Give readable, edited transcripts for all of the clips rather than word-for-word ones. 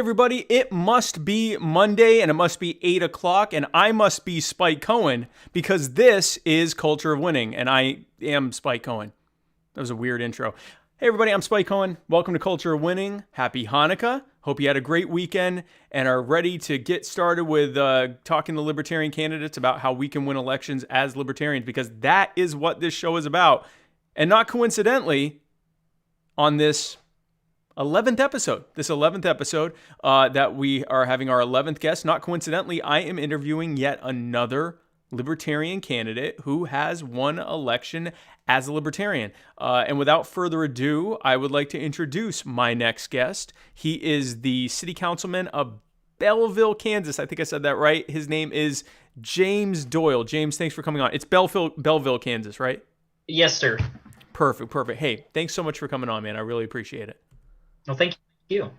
everybody. It must be Monday and it must be 8 o'clock and I must be Spike Cohen because this is Culture of Winning and I am Spike Cohen. That was a weird intro. Hey everybody, I'm Spike Cohen. Welcome to Culture of Winning. Happy Hanukkah. Hope you had a great weekend and are ready to get started with talking to Libertarian candidates about how we can win elections as Libertarians, because that is what this show is about. And not coincidentally, on this 11th episode that we are having our 11th guest. Not coincidentally, I am interviewing yet another Libertarian candidate who has won election as a Libertarian. And without further ado, I would like to introduce my next guest. He is the City Councilman of Belleville, Kansas. I think I said that right. His name is James Doyle. James, thanks for coming on. It's Belleville, Kansas, right? Yes, sir. Perfect. Hey, thanks so much for coming on, man. I really appreciate it. Well, thank you.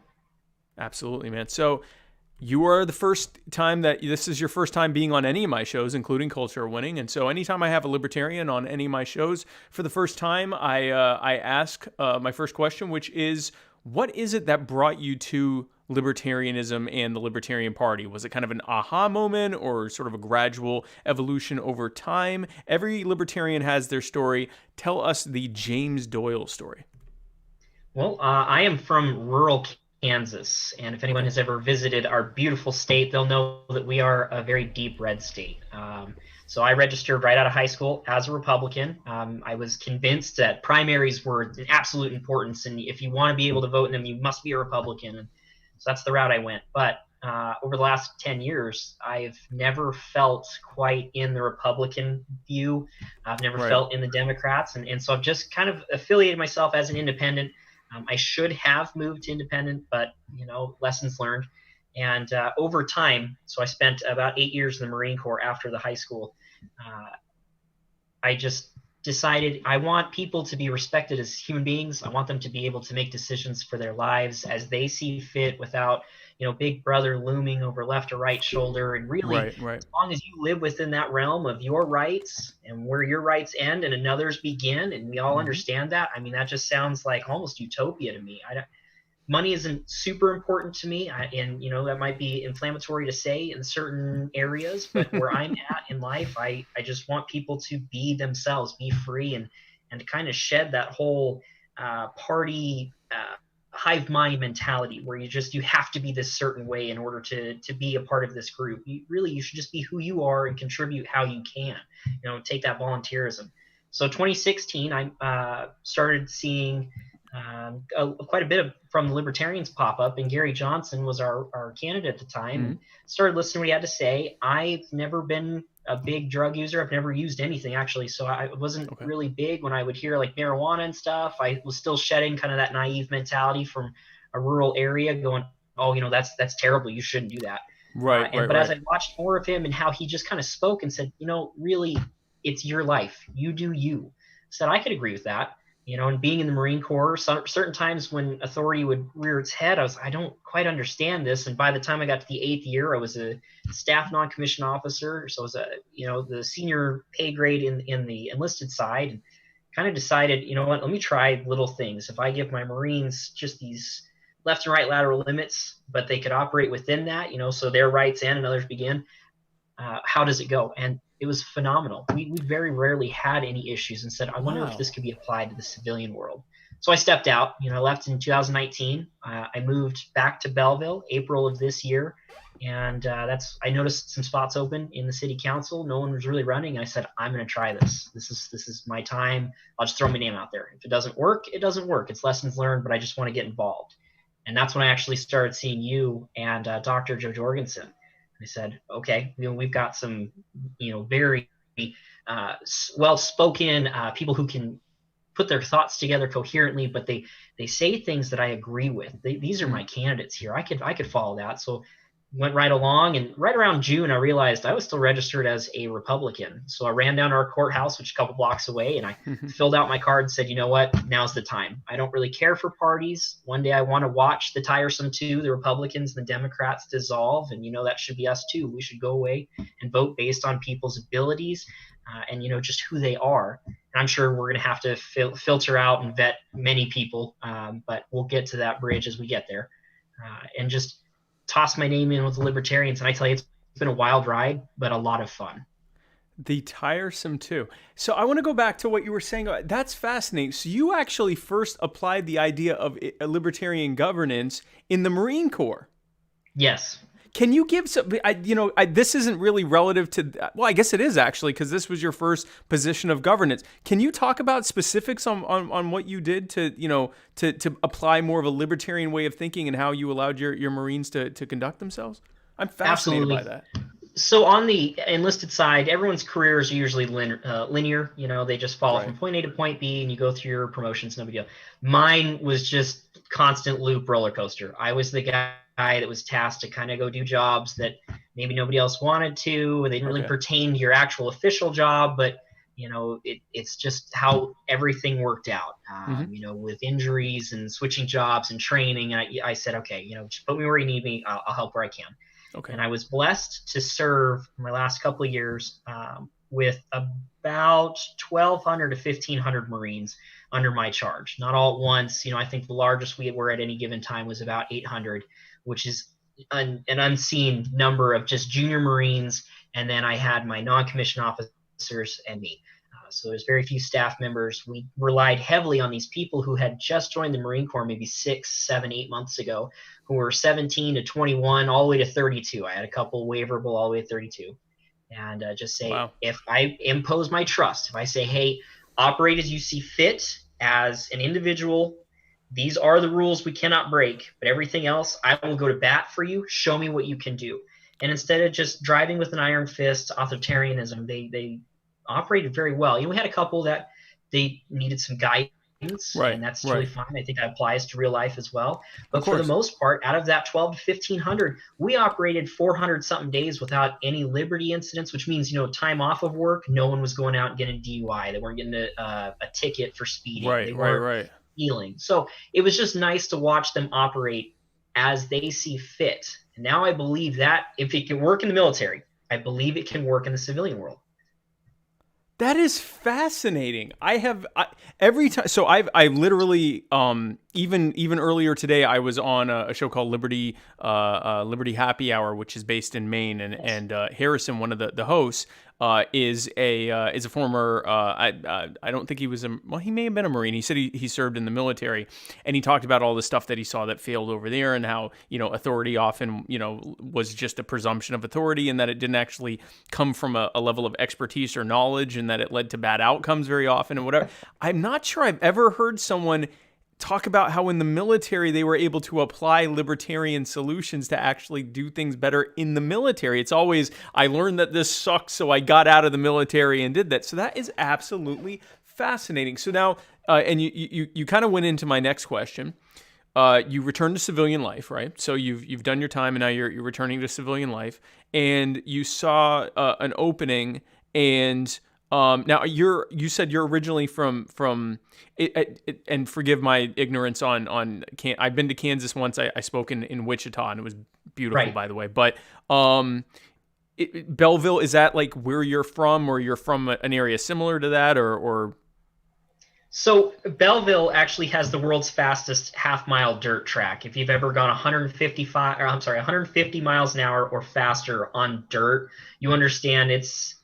Absolutely, man. So you are the first time that this is your first time being on any of my shows, including Culture of Winning. And so anytime I have a Libertarian on any of my shows for the first time, I ask my first question, which is, what is it that brought you to Libertarianism and the Libertarian Party? Was it kind of an aha moment or sort of a gradual evolution over time? Every Libertarian has their story. Tell us the James Doyle story. Well, I am from rural Kansas, and if anyone has ever visited our beautiful state, they'll know that we are a very deep red state. So I registered right out of high school as a Republican. I was convinced that primaries were an absolute importance, and if you want to be able to vote in them, you must be a Republican. And so that's the route I went. But over the last 10 years, I've never felt quite in the Republican view. I've never felt in the Democrats, and so I've just kind of affiliated myself as an independent. I should have moved to independent, but, lessons learned. And over time, so I spent about 8 years in the Marine Corps after the high school. I just decided I want people to be respected as human beings. I want them to be able to make decisions for their lives as they see fit without, big brother looming over left or right shoulder. And really, as long as you live within that realm of your rights and where your rights end and another's begin, and we all understand that, I mean, that just sounds like almost utopia to me. Money isn't super important to me, and that might be inflammatory to say in certain areas, but where I'm at in life, I just want people to be themselves, be free, and kind of shed that whole party hive mind mentality where you have to be this certain way in order to be a part of this group. You should just be who you are and contribute how you can. Take that volunteerism. So 2016, I started seeing quite a bit from the Libertarians pop up, and Gary Johnson was our candidate at the time. And started listening to what he had to say. I've never been a big drug user. I've never used anything, actually, so I wasn't really big when I would hear like marijuana and stuff. I was still shedding kind of that naive mentality from a rural area, going, oh, that's terrible, you shouldn't do that. But as I watched more of him and how he just kind of spoke and said, really, it's your life, you do you, said I could agree with that. And being in the Marine Corps, certain times when authority would rear its head, I don't quite understand this. And by the time I got to the 8th year, I was a staff non-commissioned officer. So I was the senior pay grade in the enlisted side, and kind of decided, let me try little things. If I give my Marines just these left and right lateral limits, but they could operate within that, so their rights end and others begin, how does it go? And it was phenomenal. We very rarely had any issues, and said, I wonder if this could be applied to the civilian world. So I stepped out. I left in 2019. I moved back to Belleville, April of this year, and I noticed some spots open in the city council. No one was really running. I said, I'm going to try this. This is my time. I'll just throw my name out there. If it doesn't work, it doesn't work. It's lessons learned, but I just want to get involved. And that's when I actually started seeing you and Dr. Joe Jorgensen. I said, okay, we've got some, very well-spoken people who can put their thoughts together coherently, but they say things that I agree with. These are my candidates here. I could follow that. So went right along, and right around June, I realized I was still registered as a Republican. So I ran down to our courthouse, which is a couple blocks away, and I filled out my card and said, you know what, now's the time. I don't really care for parties. One day I want to watch the tiresome two, the Republicans and the Democrats, dissolve, and that should be us too. We should go away and vote based on people's abilities and just who they are. And I'm sure we're going to have to filter out and vet many people, but we'll get to that bridge as we get there. And just tossed my name in with the Libertarians, and I tell you, it's been a wild ride, but a lot of fun. The tiresome too. So I want to go back to what you were saying. That's fascinating. So you actually first applied the idea of libertarian governance in the Marine Corps. Yes. Can you give some, this isn't really relative to, well, I guess it is actually, because this was your first position of governance. Can you talk about specifics on what you did to apply more of a libertarian way of thinking and how you allowed your Marines to conduct themselves? I'm fascinated by that. So on the enlisted side, everyone's careers are usually linear. They just follow from point A to point B, and you go through your promotions, no big deal. Mine was just constant loop roller coaster. I was the guy that was tasked to kind of go do jobs that maybe nobody else wanted to, or they didn't really pertain to your actual official job, but it's just how everything worked out. With injuries and switching jobs and training, I said, okay, just put me where you need me. I'll help where I can. Okay. And I was blessed to serve my last couple of years with about 1,200 to 1,500 Marines under my charge. Not all at once. I think the largest we were at any given time was about 800, which is an unseen number of just junior Marines. And then I had my non-commissioned officers and me. So there's very few staff members. We relied heavily on these people who had just joined the Marine Corps maybe 6, 7, 8 months ago, who were 17 to 21, all the way to 32. I had a couple waiverable all the way to 32. And just say, if I impose my trust, if I say, hey, operate as you see fit as an individual, these are the rules we cannot break, but everything else, I will go to bat for you. Show me what you can do. And instead of just driving with an iron fist, authoritarianism, they operated very well. We had a couple that they needed some guidance, and that's really fine. I think that applies to real life as well. But for the most part, out of that 12 to 1,500, we operated 400 something days without any liberty incidents, which means, time off of work, no one was going out and getting a DUI. They weren't getting a ticket for speeding. They weren't stealing. So it was just nice to watch them operate as they see fit. And now I believe that if it can work in the military, I believe it can work in the civilian world. That is fascinating. Every time. So I literally even earlier today I was on a show called Liberty Happy Hour, which is based in Maine, and Harrison, one of the hosts, is a former. I don't think he was he may have been a Marine. He said he served in the military, and he talked about all the stuff that he saw that failed over there, and how authority often was just a presumption of authority, and that it didn't actually come from a level of expertise or knowledge, and that it led to bad outcomes very often and whatever. I'm not sure I've ever heard someone talk about how in the military they were able to apply libertarian solutions to actually do things better in the military. It's always, I learned that this sucks, so I got out of the military and did that. So that is absolutely fascinating. So now, and you kind of went into my next question. You returned to civilian life, right? So you've done your time, and now you're returning to civilian life, and you saw an opening, and now you said you're originally from and forgive my ignorance on I've been to Kansas once. I spoke in Wichita, and it was beautiful, by the way. But Belleville, is that like where you're from, or you're from an area similar to that, or? So Belleville actually has the world's fastest half-mile dirt track. If you've ever gone 150 miles an hour or faster on dirt, you understand it's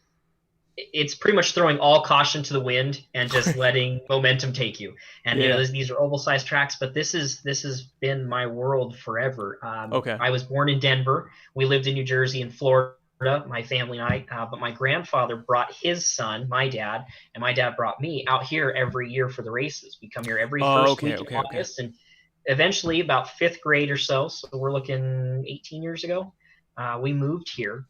pretty much throwing all caution to the wind and just letting momentum take you. And these are oval-sized tracks, but this has been my world forever. I was born in Denver. We lived in New Jersey and Florida, my family and I. But my grandfather brought his son, my dad, and my dad brought me out here every year for the races. We come here every first week in August, and eventually, about 5th grade or so we're looking 18 years ago, we moved here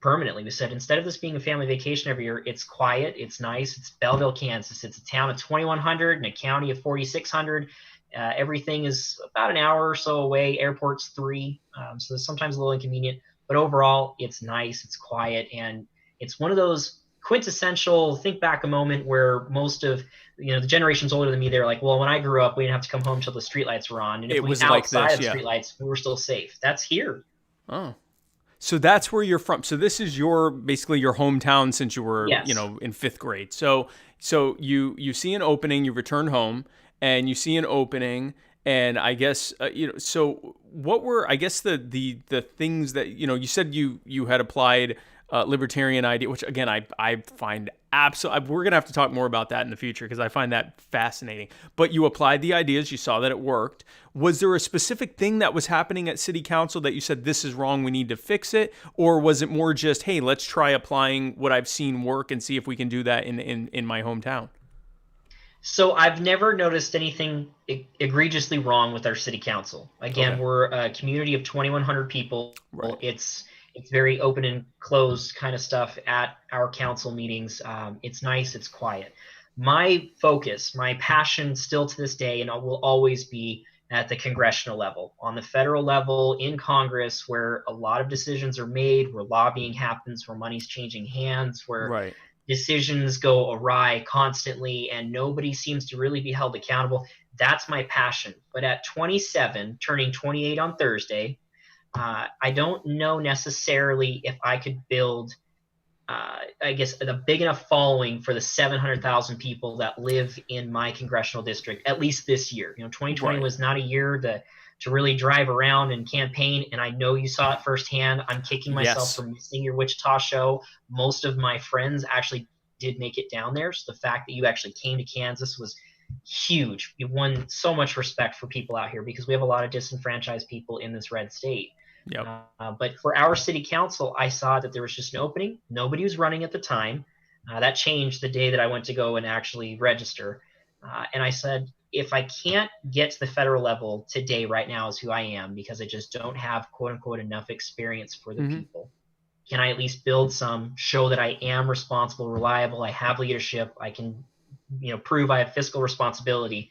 permanently. We said, instead of this being a family vacation every year, it's quiet, it's nice. It's Belleville, Kansas. It's a town of 2,100 and a county of 4,600. Everything is about an hour or so away. Airport's 3, so it's sometimes a little inconvenient. But overall, it's nice, it's quiet, and it's one of those quintessential think back a moment where most of the generations older than me, they're like, well, when I grew up, we didn't have to come home till the streetlights were on, and if we were outside of the streetlights, we were still safe. That's here. Oh. So that's where you're from. So this is basically your hometown since you were, in 5th grade. So you see an opening, you return home, and you see an opening, And I guess so what were, I guess, the things that, you said you had applied libertarian idea, which again I find absolutely, we're gonna have to talk more about that in the future because I find that fascinating. But you applied the ideas, you saw that it worked. Was there a specific thing that was happening at city council that you said, this is wrong, we need to fix it? Or was it more just, hey, let's try applying what I've seen work and see if we can do that in my hometown? So I've never noticed anything egregiously wrong with our city council. Again, Okay. we're a community of 2,100 people. Right. It's very open and closed kind of stuff at our council meetings. It's nice. It's quiet. My focus, my passion, still to this day, and will always be at the congressional level, on the federal level, in Congress, where a lot of decisions are made, where lobbying happens, where money's changing hands, where Right. decisions go awry constantly and nobody seems to really be held accountable. That's my passion. But at 27, turning 28 on Thursday, I don't know necessarily if I could build, I guess, a big enough following for the 700,000 people that live in my congressional district, at least this year. 2020 Right. was not a year to really drive around and campaign, and I know you saw it firsthand. I'm kicking myself Yes. for missing your Wichita show. Most of my friends actually did make it down there, so the fact that you actually came to Kansas was huge. You won so much respect for people out here because we have a lot of disenfranchised people in this red state. Yep. But for our city council, I saw that there was just an opening. Nobody was running at the time. That changed the day that I went to go and actually register. And I said, if I can't get to the federal level today, right now, is who I am, because I just don't have, quote unquote, enough experience for the Mm-hmm. people. Can I at least build some, show that I am responsible, reliable, I have leadership, I can, prove I have fiscal responsibility,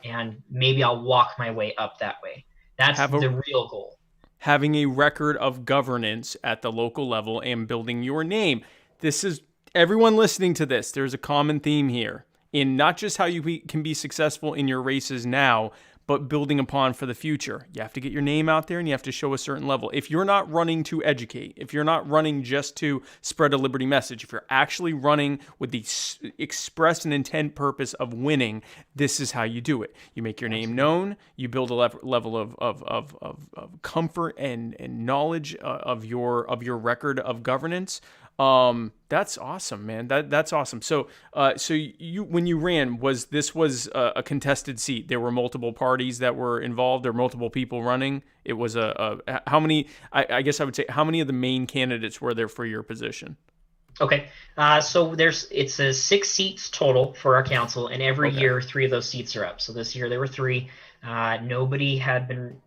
and maybe I'll walk my way up that way. That's Have a the real goal. Having a record of governance at the local level and building your name. This is everyone listening to this. There's a common theme here in not just how you can be successful in your races now, but building upon for the future. You have to get your name out there and you have to show a certain level. If you're not running to educate, if you're not running just to spread a liberty message, if you're actually running with the express and intent purpose of winning, this is how you do it. You make your name known, you build a level of comfort and knowledge of your record of governance. That's awesome, man. That's awesome. So you, when you ran, was a contested seat? There were multiple parties that were involved. There were multiple people running. It was how many? I guess I would say, how many of the main candidates were there for your position? Okay. So it's 6 seats total for our council, and every Okay. year 3 of those seats are up. So this year there were 3. Nobody had been,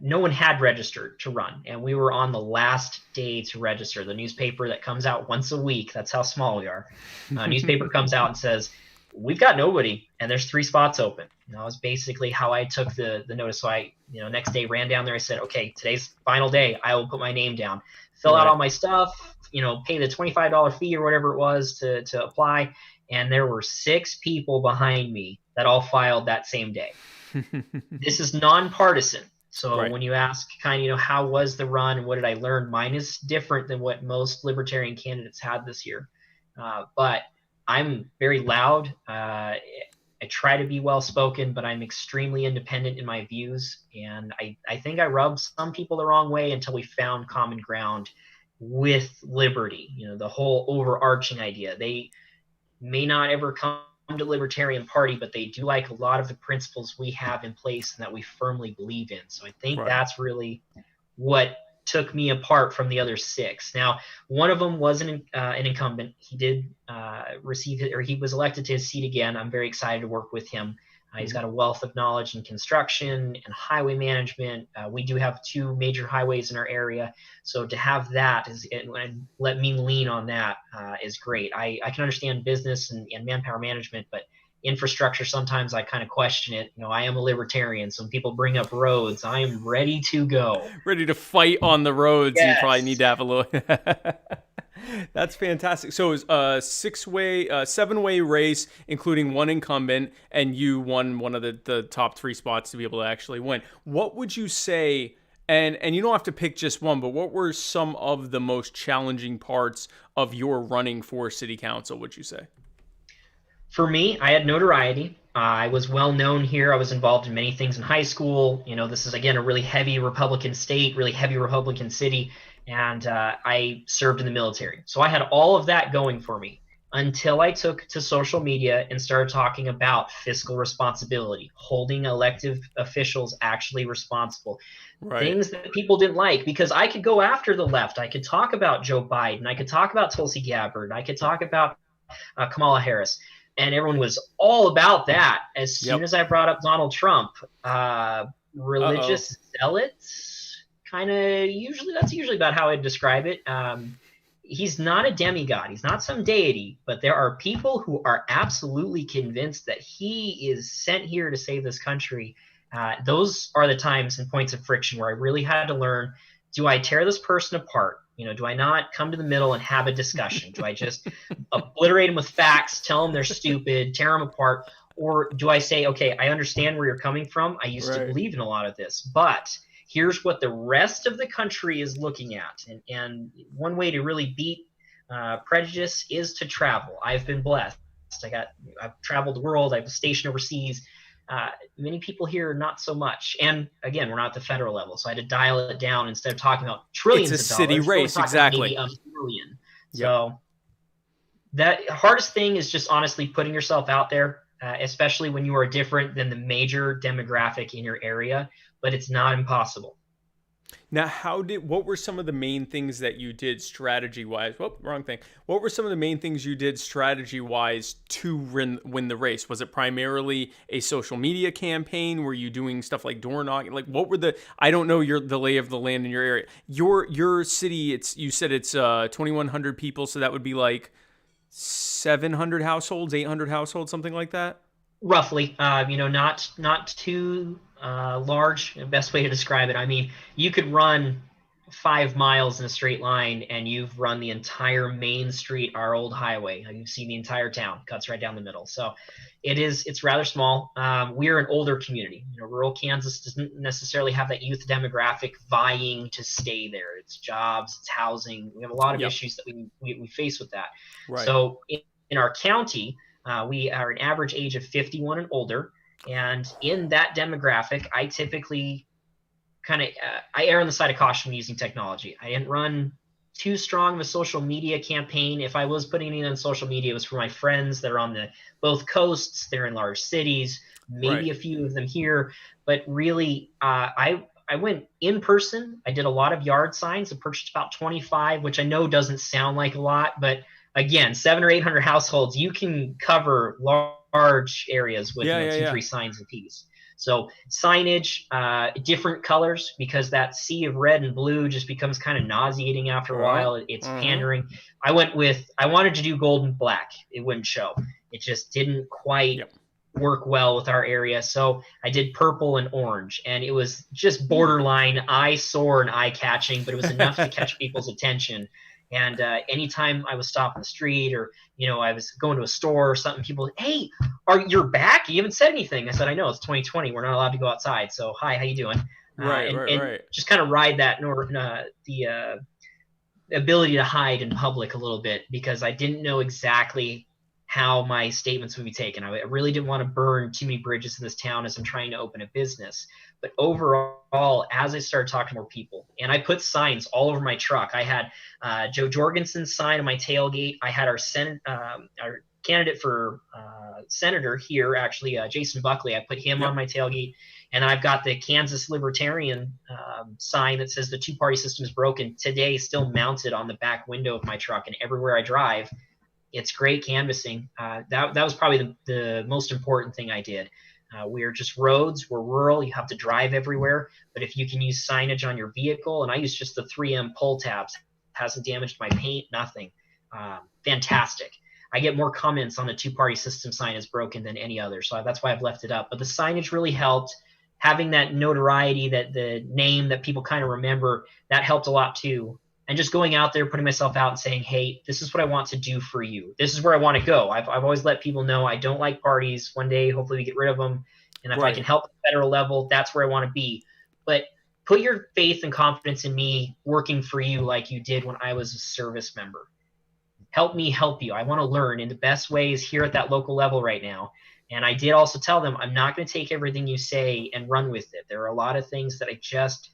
no one had registered to run, and we were on the last day to register. The newspaper that comes out once a week, that's how small we are. Newspaper comes out and says, we've got nobody, and there's 3 spots open. And that was basically how I took the notice. So I, next day ran down there. I said, okay, today's final day. I will put my name down, fill out Right. all my stuff, pay the $25 fee or whatever it was to apply. And there were 6 people behind me that all filed that same day. This is nonpartisan. So Right. when you ask kind of, how was the run and what did I learn, mine is different than what most libertarian candidates had this year. But I'm very loud. I try to be well-spoken, but I'm extremely independent in my views. And I think I rubbed some people the wrong way until we found common ground with liberty, the whole overarching idea. They may not ever come to Libertarian Party, but they do like a lot of the principles we have in place and that we firmly believe in. So I think Right. that's really what took me apart from the other 6. Now, one of them was an incumbent. He did receive it, or he was elected to his seat again. I'm very excited to work with him. He's got a wealth of knowledge in construction and highway management. We do have 2 major highways in our area, so to have that and let me lean on that is great. I can understand business and manpower management, but infrastructure, sometimes I kind of question it. I am a libertarian, so when people bring up roads, I am ready to go. Ready to fight on the roads. You probably need Yes. to have a little. That's fantastic. So it was a 7-way race, including one incumbent, and you won one of the top 3 spots to be able to actually win. What would you say? And you don't have to pick just one, but what were some of the most challenging parts of your running for city council, would you say? For me, I had notoriety. I was well known here. I was involved in many things in high school. This is again a really heavy Republican state, really heavy Republican city, and I served in the military. So I had all of that going for me until I took to social media and started talking about fiscal responsibility, holding elective officials actually responsible, Right. things that people didn't like. Because I could go after the left. I could talk about Joe Biden. I could talk about Tulsi Gabbard. I could talk about Kamala Harris, and everyone was all about that. As soon Yep. as I brought up Donald Trump, Uh-oh. religious zealots, kind of usually that's usually about how I describe it. He's not a demigod, he's not some deity, but there are people who are absolutely convinced that he is sent here to save this country. Those are the times and points of friction where I really had to learn: do I tear this person apart? Do I not come to the middle and have a discussion? Do I just obliterate them with facts, tell them they're stupid, tear them apart? Or do I say, okay, I understand where you're coming from. I used to Right. believe in a lot of this, but here's what the rest of the country is looking at. And one way to really beat prejudice is to travel. I've been blessed. I've traveled the world. I was stationed overseas. Many people here, not so much. And again, we're not at the federal level, so I had to dial it down. Instead of talking about It's a trillions of city dollars, we're only race, talking maybe exactly. a million. Yep. So that hardest thing is just honestly putting yourself out there, especially when you are different than the major demographic in your area. But it's not impossible. Now, what were some of the main things that you did strategy wise? Whoop, wrong thing. What were some of the main things you did strategy wise to win the race? Was it primarily a social media campaign? Were you doing stuff like door knocking? Like, what were I don't know the lay of the land in your area. Your city, you said it's 2,100 people, so that would be like 700 households, 800 households, something like that. Roughly, not too large. The best way to describe it, I mean, you could run 5 miles in a straight line, and you've run the entire main street, our old highway. You've seen the entire town, cuts right down the middle. So it's rather small. We're an older community. Rural Kansas doesn't necessarily have that youth demographic vying to stay there. It's jobs, it's housing. We have a lot of Yep. issues that we face with that. Right. So in our county, we are an average age of 51 and older. And in that demographic, I typically I err on the side of caution using technology. I didn't run too strong of a social media campaign. If I was putting it on social media, it was for my friends that are on both coasts. They're in large cities, maybe Right. a few of them here. But really, I went in person. I did a lot of yard signs. I purchased about 25, which I know doesn't sound like a lot, but again, 700 or 800 households, you can cover large areas with Yeah, yeah, two, yeah. three signs a piece. So signage, different colors, because that sea of red and blue just becomes kind of nauseating after a Oh. while. It's Uh-huh. pandering. I wanted to do gold and black. It wouldn't show. It just didn't quite Yep. work well with our area. So I did purple and orange, and it was just borderline eyesore and eye catching, but it was enough to catch people's attention. And anytime I was stopping the street, or I was going to a store or something, people, hey, you're back? You haven't said anything. I said, I know, it's 2020. We're not allowed to go outside. So hi, how you doing? Right, And right, right. just kind of ride that the ability to hide in public a little bit, because I didn't know exactly how my statements would be taken. I really didn't want to burn too many bridges in this town as I'm trying to open a business. But overall, as I started talking to more people, and I put signs all over my truck. I had Joe Jorgensen's sign on my tailgate. I had our candidate for senator here, actually, Jason Buckley. I put him on Yep. my tailgate. And I've got the Kansas Libertarian sign that says the two-party system is broken today, still mounted on the back window of my truck. And everywhere I drive, it's great canvassing. That was probably the most important thing I did. We're just roads. We're rural. You have to drive everywhere. But if you can use signage on your vehicle, and I use just the 3M pull tabs, hasn't damaged my paint, nothing. Fantastic. I get more comments on the two-party system sign is broken than any other. So that's why I've left it up. But the signage really helped. Having that notoriety, that the name that people kind of remember, that helped a lot too. And just going out there, putting myself out and saying, hey, this is what I want to do for you. This is where I want to go. I've always let people know I don't like parties. One day, hopefully we get rid of them. And if I can Right. help at the federal level, that's where I want to be. But put your faith and confidence in me working for you like you did when I was a service member. help me help you. I want to learn, and the best way is here at that local level right now. And I did also tell them, I'm not going to take everything you say and run with it. There are a lot of things that I just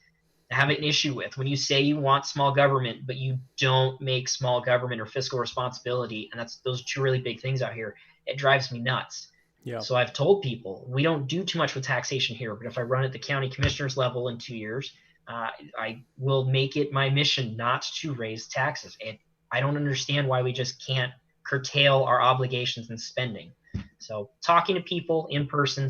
have an issue with. When you say you want small government, but you don't make small government or fiscal responsibility, and those are two really big things out here, it drives me nuts. Yeah. So I've told people, we don't do too much with taxation here, but if I run at the county commissioner's level in 2 years, I will make it my mission not to raise taxes. And I don't understand why we just can't curtail our obligations and spending. So talking to people in person,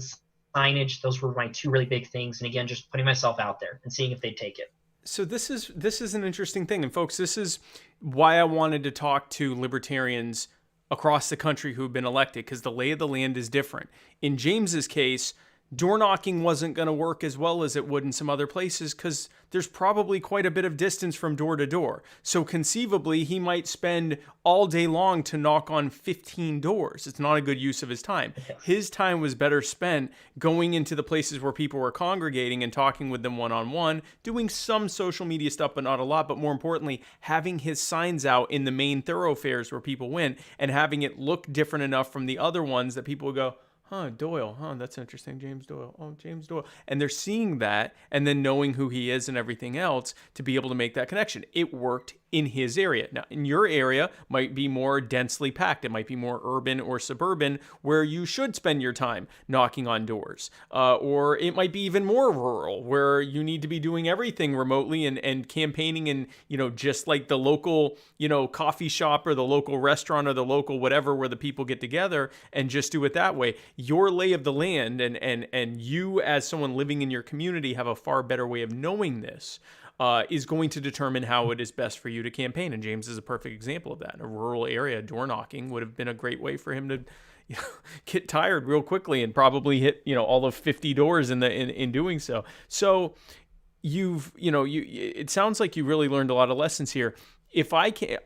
signage, those were my two really big things. And again, just putting myself out there and seeing if they'd take it. So this is an interesting thing. And folks, this is why I wanted to talk to libertarians across the country who've been elected, because the lay of the land is different. In James's case, door knocking wasn't going to work as well as it would in some other places because there's probably quite a bit of distance from door to door. So conceivably, he might spend all day long to knock on 15 doors. It's not a good use of his time. His time was better spent going into the places where people were congregating and talking with them one-on-one, doing some social media stuff, but not a lot. But more importantly, having his signs out in the main thoroughfares where people went and having it look different enough from the other ones that people would go, huh, Doyle, huh, that's interesting, James Doyle, oh, James Doyle. And they're seeing that and then knowing who he is and everything else to be able to make that connection. It worked in his area. Now, in your area might be more densely packed. It might be more urban or suburban where you should spend your time knocking on doors. Or it might be even more rural where you need to be doing everything remotely and campaigning and, just like the local, coffee shop or the local restaurant or the local whatever where the people get together and just do it that way. Your lay of the land and you as someone living in your community have a far better way of knowing this. Is going to determine how it is best for you to campaign. And James is a perfect example of that. In a rural area, door knocking would have been a great way for him to get tired real quickly and probably hit, all of 50 doors in doing so. So it sounds like you really learned a lot of lessons here. If I can,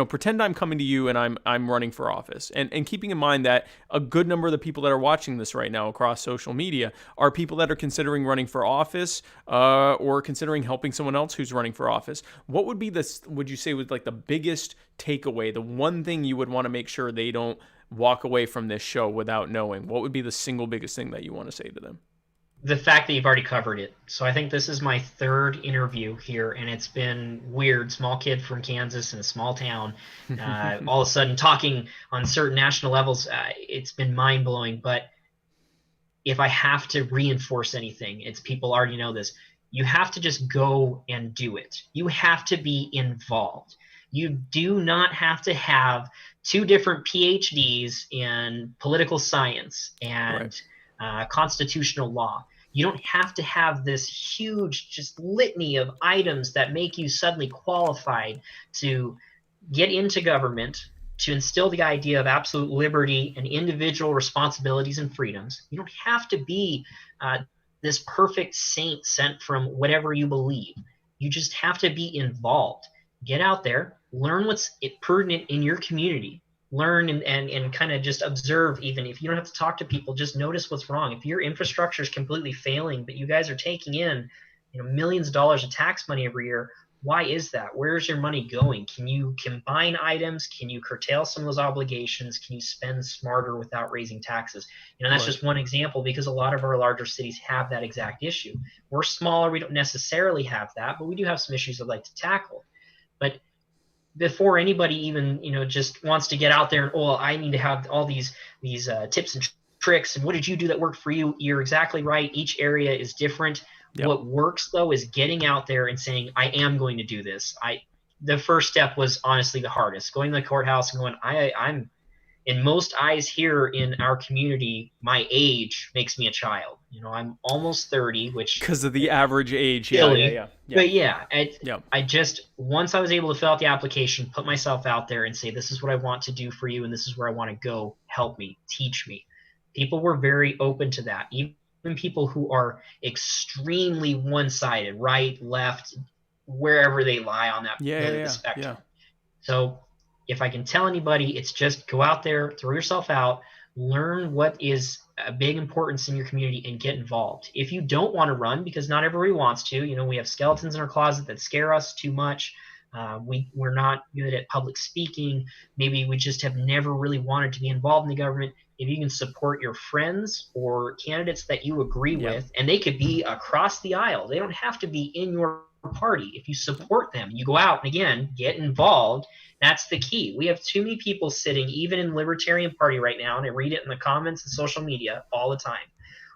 pretend I'm coming to you and I'm running for office, and keeping in mind that a good number of the people that are watching this right now across social media are people that are considering running for office, or considering helping someone else who's running for office. What would be would you say was like the biggest takeaway, the one thing you would want to make sure they don't walk away from this show without knowing? What would be the single biggest thing that you want to say to them? The fact that you've already covered it. So I think this is my third interview here, and it's been weird. Small kid from Kansas in a small town, all of a sudden talking on certain national levels. It's been mind-blowing. But if I have to reinforce anything, it's people already know this. You have to just go and do it. You have to be involved. You do not have to have 2 different PhDs in political science and constitutional law. You don't have to have this huge just litany of items that make you suddenly qualified to get into government, to instill the idea of absolute liberty and individual responsibilities and freedoms. You don't have to be this perfect saint sent from whatever you believe. You just have to be involved. Get out there, learn what's pertinent in your community. Learn and kind of just observe. Even if you don't have to talk to people, just notice what's wrong. If your infrastructure is completely failing, but you guys are taking in millions of dollars of tax money every year, why is that? Where's your money going? Can you combine items? Can you curtail some of those obligations? Can you spend smarter without raising taxes? That's just one example, because a lot of our larger cities have that exact issue. We're smaller, we don't necessarily have that, but we do have some issues I'd like to tackle. But before anybody even just wants to get out there and I need to have all these tips and tricks and what did you do that worked for you, you're exactly right. Each area is different. Yep. What works though is getting out there and saying, I am going to do this. The first step was honestly the hardest, going to the courthouse and going, I'm in most eyes here in our community, my age makes me a child. I'm almost 30, which because of the average age. Yeah. But I just, once I was able to fill out the application, put myself out there and say, this is what I want to do for you. And this is where I want to go. Help me, teach me. People were very open to that. Even people who are extremely one-sided, right, left, wherever they lie on that the spectrum. Yeah. So if I can tell anybody, it's just go out there, throw yourself out, learn what is a big importance in your community and get involved. If you don't want to run, because not everybody wants to, we have skeletons in our closet that scare us too much. We're not good at public speaking. Maybe we just have never really wanted to be involved in the government. If you can support your friends or candidates that you agree with, and they could be across the aisle, they don't have to be in your party. If you support them, you go out and again get involved. That's the key. We have too many people sitting, even in the Libertarian Party right now, and I read it in the comments and social media all the time.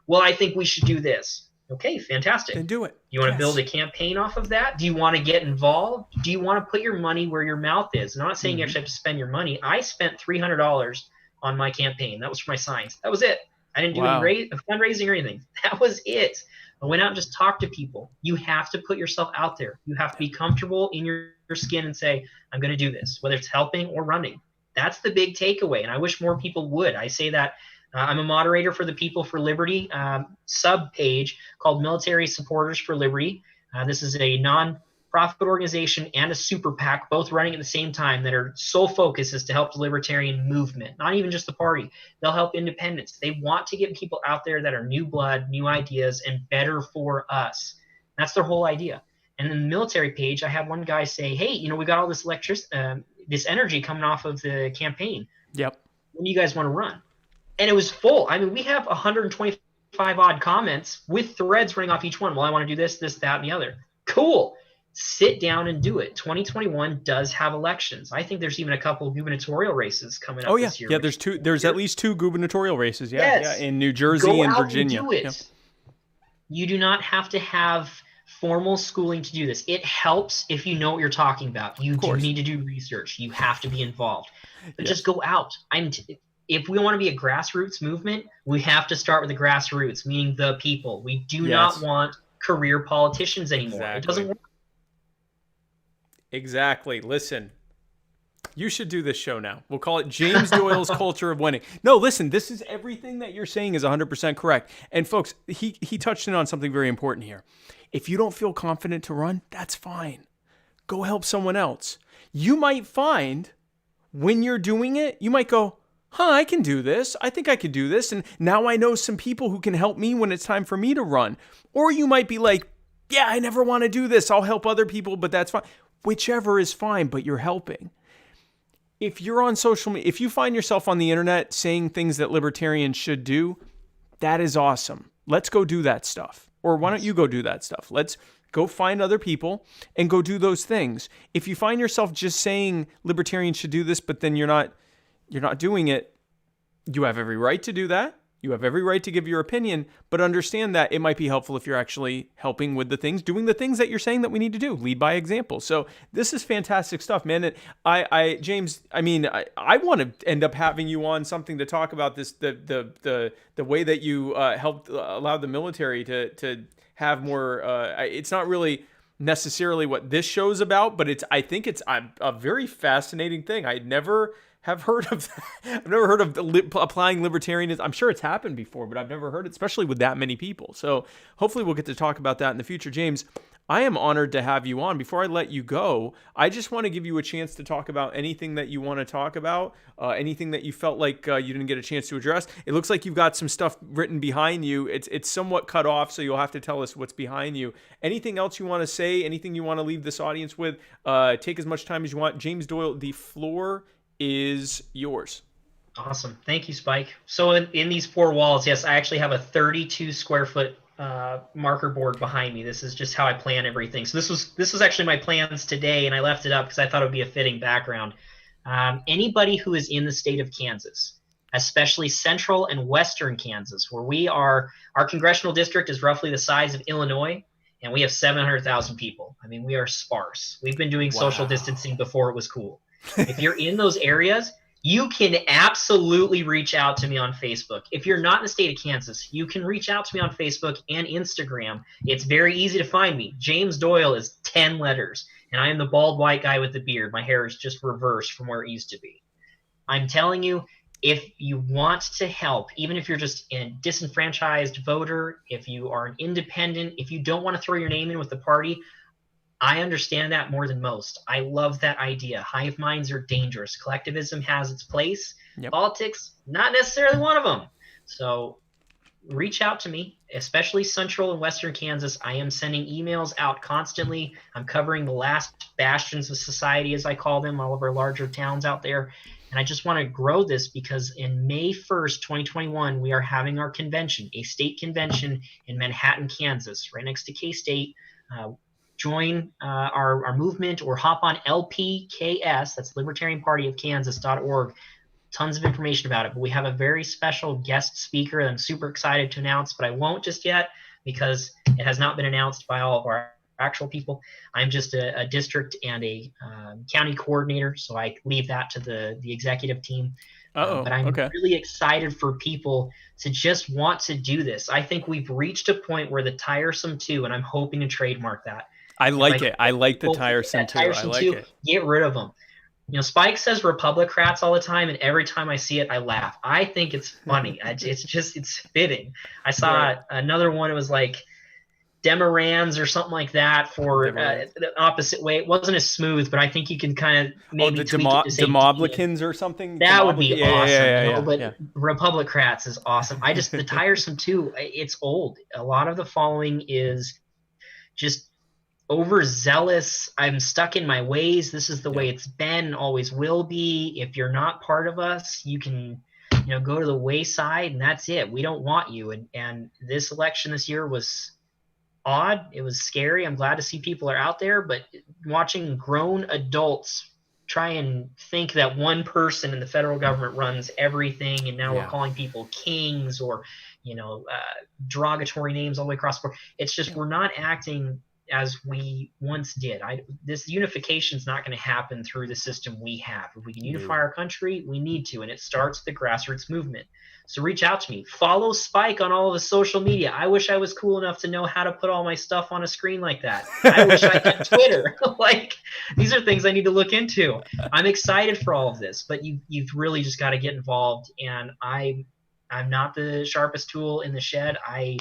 Well, I think we should do this. Okay, fantastic. Then do it. You want to build a campaign off of that? Do you want to get involved? Do you want to put your money where your mouth is? And I'm not saying you actually have to spend your money. I spent $300 on my campaign. That was for my signs. That was it. I didn't do any fundraising or anything. That was it. I went out and just talked to people. You have to put yourself out there. You have to be comfortable in your skin and say, I'm going to do this, whether it's helping or running. That's the big takeaway. And I wish more people would. I say that I'm a moderator for the People for Liberty sub page called Military Supporters for Liberty. This is a non-profit organization and a super PAC, both running at the same time, that are sole focus is to help the libertarian movement, not even just the party. They'll help independents. They want to get people out there that are new blood, new ideas, and better for us. That's their whole idea. And in the military page, I had one guy say, hey, we got all this this energy coming off of the campaign. Yep. When do you guys want to run? And it was full. I mean, we have 125 odd comments with threads running off each one. Well, I want to do this, this, that, and the other. Cool. Sit down and do it. 2021 does have elections. I think there's even a couple of gubernatorial races coming up this year. Yeah, there's two. There's at least 2 gubernatorial races. Yeah, in New Jersey and Virginia. Go out and do it. You do not have to have formal schooling to do this. It helps if you know what you're talking about. You do need to do research. You have to be involved. But just go out. If we want to be a grassroots movement, we have to start with the grassroots, meaning the people. We do not want career politicians anymore. It doesn't work. Exactly. Listen, you should do this show now. We'll call it James Doyle's Culture of Winning. No, listen, this is everything that you're saying is 100% correct. And folks, he touched in on something very important here. If you don't feel confident to run, that's fine. Go help someone else. You might find when you're doing it, you might go, I can do this. I think I could do this. And now I know some people who can help me when it's time for me to run. Or you might be like, yeah, I never want to do this. I'll help other people, but that's fine. Whichever is fine, but you're helping. If you're on social media, if you find yourself on the internet saying things that libertarians should do, that is awesome. Let's go do that stuff. Or why don't you go do that stuff? Let's go find other people and go do those things. If you find yourself just saying libertarians should do this, but then you're not doing it, you have every right to do that. You have every right to give your opinion, but understand that it might be helpful if you're actually helping with the things, doing the things that you're saying that we need to do. Lead by example. So this is fantastic stuff, man. And James, I want to end up having you on something to talk about this, the way that you helped allow the military to have more. It's not really necessarily what this show's about, but I think it's a very fascinating thing. I'd never have heard of that. I've never heard of applying libertarianism. I'm sure it's happened before, but I've never heard it, especially with that many people. So hopefully we'll get to talk about that in the future. James, I am honored to have you on. Before I let you go, I just want to give you a chance to talk about anything that you want to talk about, anything that you felt like you didn't get a chance to address. It looks like you've got some stuff written behind you. It's somewhat cut off, so you'll have to tell us what's behind you. Anything else you want to say, anything you want to leave this audience with, take as much time as you want. James Doyle, the floor is yours. Awesome. Thank you, Spike. So in these 4 walls, yes, I actually have a 32 square foot marker board behind me. This is just how I plan everything. So this was actually my plans today, and I left it up because I thought it would be a fitting background. Anybody who is in the state of Kansas, especially central and western Kansas, where our congressional district is roughly the size of Illinois, and we have 700,000 people. I mean, we are sparse. We've been doing social distancing before it was cool. If you're in those areas, you can absolutely reach out to me on Facebook. If you're not in the state of Kansas, you can reach out to me on Facebook and Instagram. It's very easy to find me. James Doyle is 10 letters, and I am the bald white guy with the beard. My hair is just reversed from where it used to be. I'm telling you, if you want to help, even if you're just a disenfranchised voter, if you are an independent, if you don't want to throw your name in with the party, I understand that more than most. I love that idea. Hive minds are dangerous. Collectivism has its place. Yep. Politics, not necessarily one of them. So reach out to me, especially Central and Western Kansas. I am sending emails out constantly. I'm covering the last bastions of society, as I call them, all of our larger towns out there. And I just want to grow this because in May 1st, 2021, we are having our convention, a state convention in Manhattan, Kansas, right next to K-State. Join our movement or hop on LPKS, that's Libertarian Party of Kansas.org. Tons of information about it. But we have a very special guest speaker that I'm super excited to announce, but I won't just yet because it has not been announced by all of our actual people. I'm just a district and a county coordinator, so I leave that to the executive team. But I'm really excited for people to just want to do this. I think we've reached a point where the tiresome two, and I'm hoping to trademark that. I like it. I like the tiresome two. I like it. Get rid of them. Spike says Republicrats all the time, and every time I see it, I laugh. I think it's funny. It's fitting. I saw another one. It was like Demerans or something like that for the opposite way. It wasn't as smooth, but I think you can kind of maybe tweak it to say Demoblicans or something. That would be awesome. But Republicrats is awesome. The tiresome too. It's old. A lot of the following is just overzealous. I'm stuck in my ways. This is the way it's been, always will be. If you're not part of us, you can go to the wayside, and that's it. We don't want you. And this election this year was odd. It was scary. I'm glad to see people are out there, but watching grown adults try and think that one person in the federal government runs everything, and now we're calling people kings or derogatory names all the way across the board. It's just we're not acting as we once did. This unification is not going to happen through the system we have. If we can unify our country, we need to, and it starts the grassroots movement. So reach out to me. Follow Spike on all of his social media. I wish I was cool enough to know how to put all my stuff on a screen like that. I wish I had Twitter. These are things I need to look into. I'm excited for all of this, but you've really just got to get involved. And I'm not the sharpest tool in the shed. I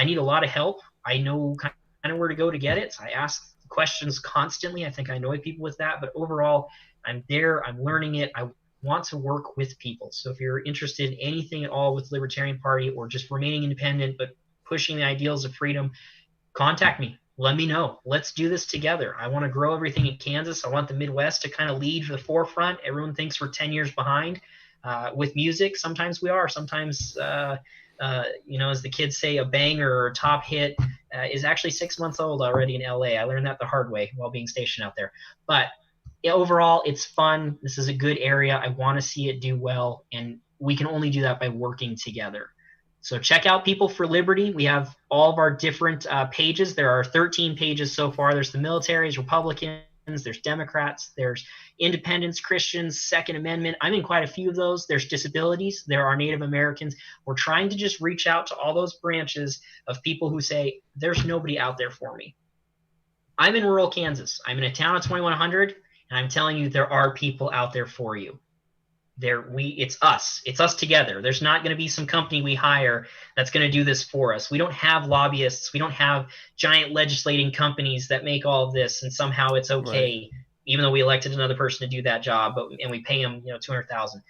need a lot of help. I know kind of where to go to get it. So I ask questions constantly. I think I annoy people with that, but overall, I'm there. I'm learning it. I want to work with people. So if you're interested in anything at all with the Libertarian Party or just remaining independent but pushing the ideals of freedom, contact me. Let me know. Let's do this together. I want to grow everything in Kansas. I want the Midwest to kind of lead for the forefront. Everyone thinks we're 10 years behind with music. Sometimes we are. Sometimes as the kids say, a banger or a top hit is actually 6 months old already in LA. I learned that the hard way while being stationed out there. But overall, it's fun. This is a good area. I want to see it do well, and we can only do that by working together. So check out People for Liberty. We have all of our different pages. There are 13 pages so far. There's the militaries, Republicans, there's Democrats, there's independents, Christians, Second Amendment. I'm in quite a few of those. There's disabilities. There are Native Americans. We're trying to just reach out to all those branches of people who say, there's nobody out there for me. I'm in rural Kansas. I'm in a town of 2,100, and I'm telling you, there are people out there for you. It's us. It's us together. There's not going to be some company we hire that's going to do this for us. We don't have lobbyists. We don't have giant legislating companies that make all of this, and somehow it's okay, even though we elected another person to do that job, and we pay them, $200,000.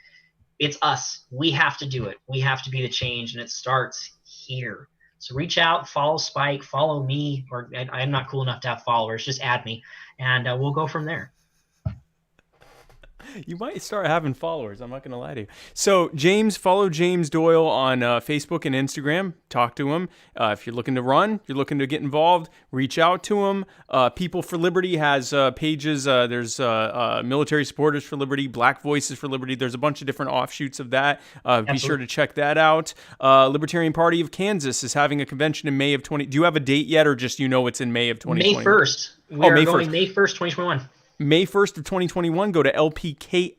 It's us. We have to do it. We have to be the change, and it starts here. So reach out, follow Spike, follow me, or I'm not cool enough to have followers. Just add me, and we'll go from there. You might start having followers. I'm not going to lie to you. So, follow James Doyle on Facebook and Instagram. Talk to him. If you're looking to run, you're looking to get involved, reach out to him. People for Liberty has pages. There's Military Supporters for Liberty, Black Voices for Liberty. There's a bunch of different offshoots of that. Be sure to check that out. Libertarian Party of Kansas is having a convention in May of 20. Do you have a date yet, or just it's in May of 2021? May 1st. We're going May 1st, 2021. May 1st of 2021, go to lpkans's.org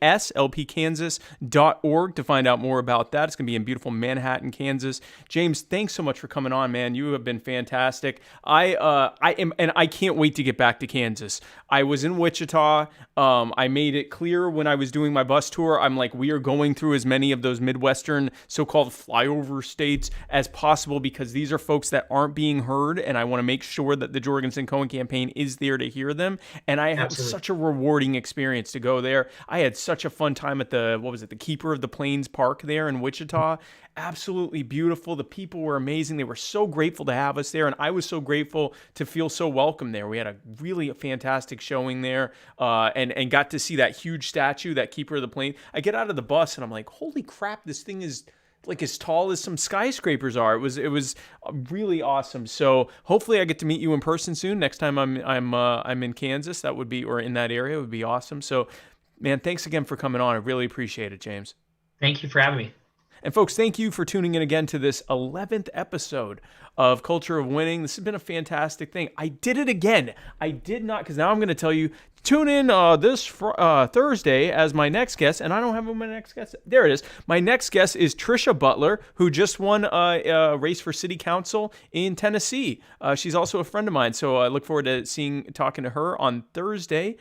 to find out more about that. It's going to be in beautiful Manhattan, Kansas. James, thanks so much for coming on, man. You have been fantastic. I can't wait to get back to Kansas. I was in Wichita. I made it clear when I was doing my bus tour, I'm like, we are going through as many of those Midwestern so-called flyover states as possible, because these are folks that aren't being heard, and I want to make sure that the Jorgensen Cohen campaign is there to hear them. And I have such such a rewarding experience to go there. I had such a fun time at the Keeper of the Plains Park there in Wichita. Absolutely beautiful. The people were amazing. They were so grateful to have us there, and I was so grateful to feel so welcome there. We had a really fantastic showing there, and got to see that huge statue, that Keeper of the Plains. I get out of the bus and I'm like, holy crap, this thing is like as tall as some skyscrapers are. It was really awesome. So hopefully I get to meet you in person soon. Next time I'm in Kansas, that would be, or in that area, would be awesome. So, man, thanks again for coming on. I really appreciate it, James. Thank you for having me. And folks, thank you for tuning in again to this 11th episode of Culture of Winning. This has been a fantastic thing. I did it again. I did not, because now I'm going to tell you, tune in this Thursday as my next guest, and I don't have my next guest. There it is. My next guest is Trisha Butler, who just won a race for City Council in Tennessee. She's also a friend of mine, so I look forward to talking to her on Thursday.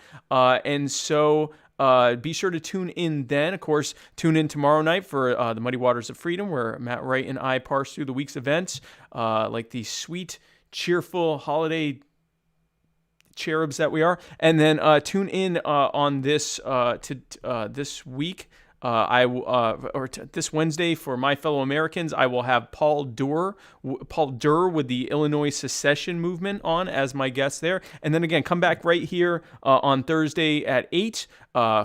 Be sure to tune in then. Of course, tune in tomorrow night for the Muddy Waters of Freedom, where Matt Wright and I parse through the week's events, like the sweet, cheerful holiday cherubs that we are. And then tune in on this this week. This Wednesday for My Fellow Americans, I will have Paul Durr with the Illinois Secession Movement on as my guest there. And then again, come back right here on Thursday at 8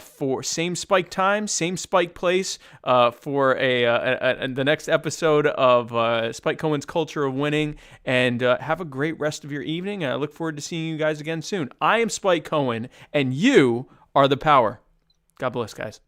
for same spike time, same spike place for the next episode of Spike Cohen's Culture of Winning. And have a great rest of your evening. And I look forward to seeing you guys again soon. I am Spike Cohen, and you are the power. God bless, guys.